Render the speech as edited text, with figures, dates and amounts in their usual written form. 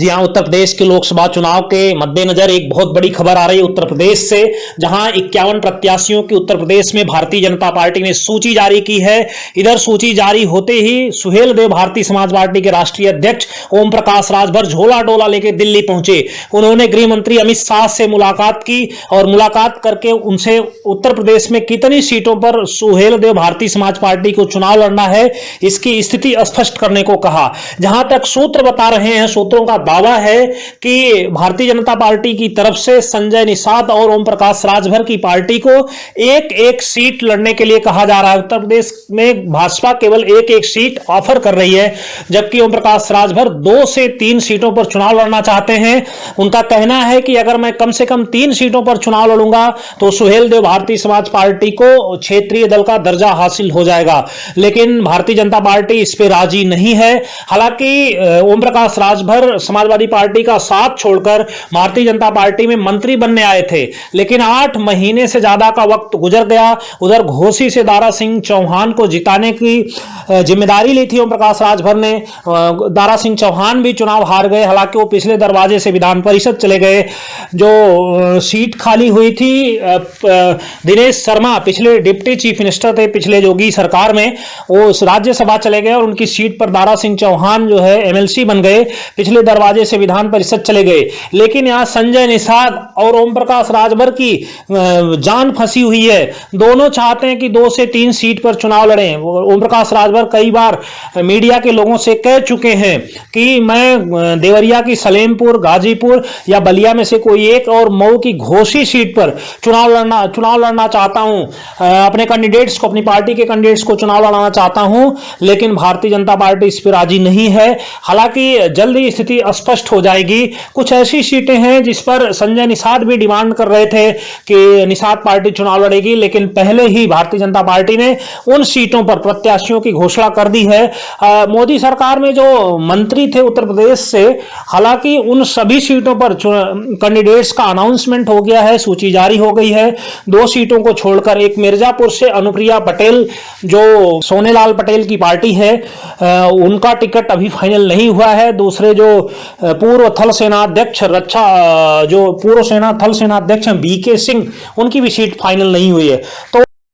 जी हां, उत्तर प्रदेश के लोकसभा चुनाव के मद्देनजर एक बहुत बड़ी खबर आ रही है उत्तर प्रदेश से, जहां 51 प्रत्याशियों की उत्तर प्रदेश में भारतीय जनता पार्टी ने सूची जारी की है। इधर सूची जारी होते ही सुहेल देव भारतीय समाज पार्टी के राष्ट्रीय अध्यक्ष ओम प्रकाश राजभर झोला डोला लेकर दिल्ली पहुंचे। उन्होंने गृह मंत्री अमित शाह से मुलाकात की और मुलाकात करके उनसे उत्तर प्रदेश में कितनी सीटों पर सुहेल देव भारतीय समाज पार्टी को चुनाव लड़ना है, इसकी स्थिति स्पष्ट करने को कहा। जहां तक सूत्र बता रहे हैं, सूत्रों का दावा है कि भारतीय जनता पार्टी की तरफ से संजय निषाद और ओम प्रकाश राजभर की पार्टी को एक एक सीट लड़ने के लिए कहा जा रहा है। उत्तर प्रदेश में भाजपा केवल एक एक सीट ऑफर कर रही है, जबकि ओम प्रकाश राजभर 2 से 3 सीटों पर चुनाव लड़ना चाहते हैं। उनका कहना है कि अगर मैं कम से कम 3 सीटों पर चुनाव लड़ूंगा तो सुहेल देव भारतीय समाज पार्टी को क्षेत्रीय दल का दर्जा हासिल हो जाएगा, लेकिन भारतीय जनता पार्टी इस पर राजी नहीं है। हालांकि ओम प्रकाश राजभर समाजवादी पार्टी का साथ छोड़कर भारतीय जनता पार्टी में मंत्री बनने आए थे, लेकिन 8 महीने से ज्यादा का वक्त गुजर गया। उधर घोसी से दारा सिंह चौहान को जिताने की जिम्मेदारी ली थी ओम प्रकाश राजभर ने। दारा सिंह चौहान भी चुनाव हार गए, हालांकि वो पिछले दरवाजे से विधान परिषद चले गए। जो सीट खाली हुई थी, दिनेश शर्मा पिछले डिप्टी चीफ मिनिस्टर थे पिछले योगी सरकार में, वो राज्यसभा चले गए और उनकी सीट पर दारा सिंह चौहान जो है एमएलसी बन गए, पिछले दरवाजे से विधान परिषद चले गए। लेकिन यहां संजय निषाद और ओम प्रकाश राजभर की जान फंसी हुई है। दोनों चाहते हैं कि 2 से 3 सीट पर चुनाव लड़ें। ओम प्रकाश राजभर कई बार मीडिया के लोगों से कह चुके हैं कि मैं देवरिया की सलेमपुर, गाजीपुर या बलिया में से कोई एक और मऊ की घोसी सीट पर चुनाव लड़ना चाहता हूं। अपने कैंडिडेट्स को, अपनी पार्टी के कैंडिडेट्स को चुनाव लड़ाना चाहता हूं, लेकिन भारतीय जनता पार्टी इस पर राजी नहीं है। हालांकि जल्दी स्थिति स्पष्ट हो जाएगी। कुछ ऐसी सीटें हैं जिस पर संजय निषाद भी डिमांड कर रहे थे कि निषाद पार्टी चुनाव लड़ेगी, लेकिन पहले ही भारतीय जनता पार्टी ने उन सीटों पर प्रत्याशियों की घोषणा कर दी है। मोदी सरकार में जो मंत्री थे उत्तर प्रदेश से, हालांकि उन सभी सीटों पर कैंडिडेट्स का अनाउंसमेंट हो गया है, सूची जारी हो गई है। 2 सीटों को छोड़कर, एक मिर्जापुर से अनुप्रिया पटेल जो सोनेलाल पटेल की पार्टी है, उनका टिकट अभी फाइनल नहीं हुआ है। दूसरे जो पूर्व थल सेनाध्यक्ष बीके सिंह, उनकी भी सीट फाइनल नहीं हुई है। तो